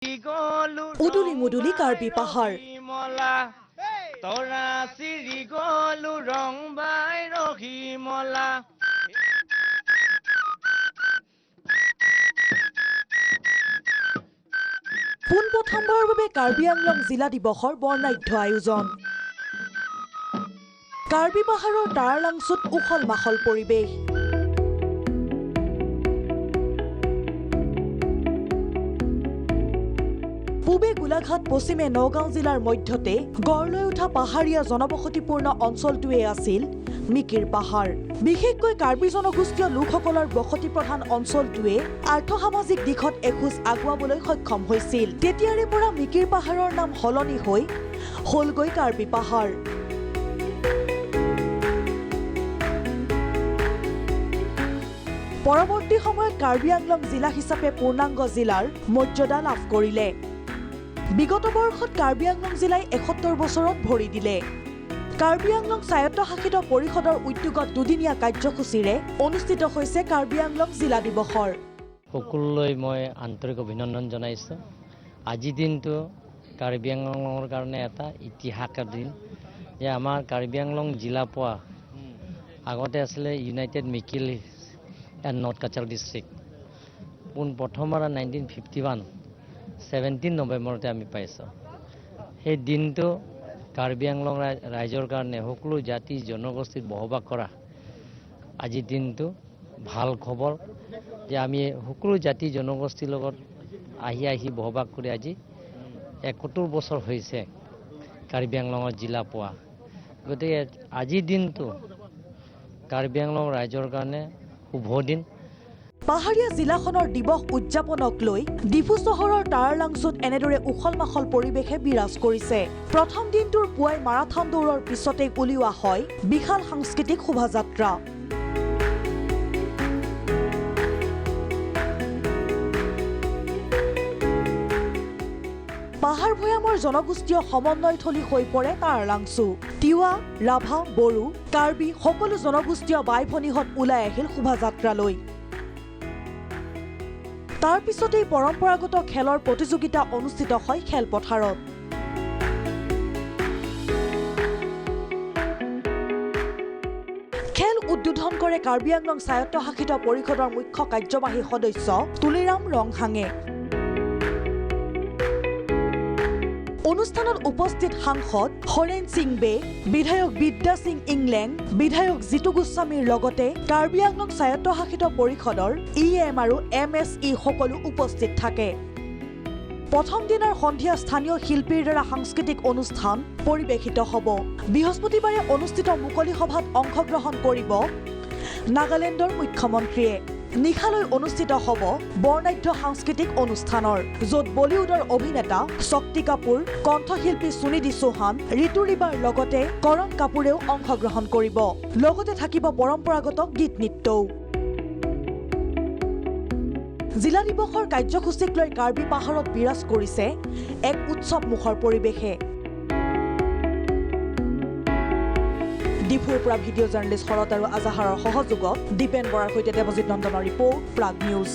উদুলি মুদুলি কাৰ্বি পাহাৰ তৰা চিৰি গলু ৰং বাই ৰহিমলা পোনপ্ৰথমবাৰৰ বাবে কাৰ্বি আংলং জিলা দিৱসৰ বৰ্ণাঢ্য আয়োজন কাৰ্বি পাহাৰৰ তাৰালাংচুত উখল মাখল পৰিৱেশ পূবে গোলাঘাট পশ্চিমে নগাঁও জিলাৰ মধ্যতে গঢ় লৈ উঠা পাহাৰীয়া জনবসতিপূৰ্ণ অঞ্চলটোৱে আছিল মিকিৰ পাহাৰ বিশেষকৈ কাৰ্বি জনগোষ্ঠীয় লোকসকলৰ বসতি প্ৰধান অঞ্চলটোৱে আৰ্থ-সামাজিক দিশত এখোজ আগুৱাবলৈ সক্ষম হৈছিল তেতিয়াৰে পৰা মিকিৰ পাহাৰৰ নাম সলনি হৈ হলগৈ কাৰ্বি পাহাৰ পৰৱৰ্তী সময়ত কাৰ্বি আংলং জিলা হিচাপে পূৰ্ণাংগ জিলাৰ মৰ্যাদা লাভ কৰিলে বিগত বৰ্ষত কাৰ্বি আংলং জিলাই ৭১ বছৰত ভৰি দিলে কাৰ্বি আংলং স্বায়ত্তশাসিত পৰিষদৰ উদ্যোগত দুদিনীয়া কাৰ্যসূচীৰে অনুষ্ঠিত হৈছে কাৰ্বি আংলং জিলা দিৱসৰ সকলোলৈ মই আন্তৰিক অভিনন্দন জনাইছো আজি দিনটো কাৰ্বি আংলঙৰ কাৰণে এটা ইতিহাসৰ দিন যে আমাৰ কাৰ্বি আংলং জিলা পোৱা আগতে আছিলে united Mikir and north Cachar district প্ৰথমবাৰ 1951 17 নৱেম্বৰতে আমি পাইছোঁ সেই দিনটো কাৰ্বি আংলং ৰাইজৰ কাৰণে সকলো জাতি জনগোষ্ঠীৰ বসবাস কৰা আজি দিনটো ভাল খবৰ যে আমি সকলো জাতি জনগোষ্ঠীৰ লগত আহি বসবাস কৰি আজি ৭১ বছৰ হৈছে কাৰ্বি আংলঙৰ জিলা পোৱা গতিকে আজিৰ দিনটো কাৰ্বি আংলং ৰাইজৰ কাৰণে শুভ দিন পাহাৰীয়া জিলাখনৰ দিৱস উদযাপনক লৈ ডিফু চহৰৰ তাৰালাংচুত এনেদৰে উখল মাখল পৰিৱেশে বিৰাজ কৰিছে প্ৰথম দিনটোৰ পুৱাই মাৰাথন দৌৰৰ পিছতে উলিওৱা হয় বিশাল সাংস্কৃতিক শোভাযাত্ৰা পাহাৰ ভৈয়ামৰ জনগোষ্ঠীয় সমন্বয়থলী হৈ পৰে তাৰালাংচু তিৱা ৰাভা বড়ো কাৰ্বি সকলো জনগোষ্ঠীয় বাই ভনীহঁত ওলাই আহিল শোভাযাত্ৰালৈ তাৰ পিছতেই পৰম্পৰাগত খেলৰ প্ৰতিযোগিতা অনুষ্ঠিত হয় খেলপথাৰত খেল উদ্বোধন কৰে কাৰ্বি আংলং স্বায়ত্তশাসিত পৰিষদৰ মুখ্য কাৰ্যবাহী সদস্য তুলিৰাম ৰংহাঙে অনুষ্ঠানত উপস্থিত সাংসদ হৰেণ সিং বে বিধায়ক বিদ্যা সিং ইংলেং বিধায়ক জিতু গোস্বামীৰ লগতে কাৰ্বি আংলং স্বায়ত্তশাসিত পৰিষদৰ EM আৰু MSE সকলো উপস্থিত থাকে প্ৰথম দিনৰ সন্ধিয়া স্থানীয় শিল্পীৰ দ্বাৰা সাংস্কৃতিক অনুষ্ঠান পৰিৱেশিত হ'ব বৃহস্পতিবাৰে অনুষ্ঠিত মুকলি সভাত অংশগ্ৰহণ কৰিব নাগালেণ্ডৰ মুখ্যমন্ত্ৰীয়ে নিশালৈ অনুষ্ঠিত হ'ব বৰ্ণাঢ্য সাংস্কৃতিক অনুষ্ঠানৰ য'ত বলিউডৰ অভিনেতা শক্তি কাপুৰ কণ্ঠশিল্পী সুনিধি চৌহান ঋতু ৰিবাৰ লগতে কৰণ কাপুৰেও অংশগ্ৰহণ কৰিব লগতে থাকিব পৰম্পৰাগত গীত নৃত্যও জিলা দিৱসৰ কাৰ্যসূচীক লৈ কাৰ্বি পাহাৰত বিৰাজ কৰিছে এক উৎসৱমুখৰ পৰিৱেশে ডিফুৰ পৰা ভিডিঅ' জাৰ্নেলিষ্ট শৰৎ আৰু আজাহাৰৰ সহযোগত দীপেন বৰাৰ সৈতে দেৱজিৎ নন্দনৰ ৰিপৰ্ট প্ৰাগ নিউজ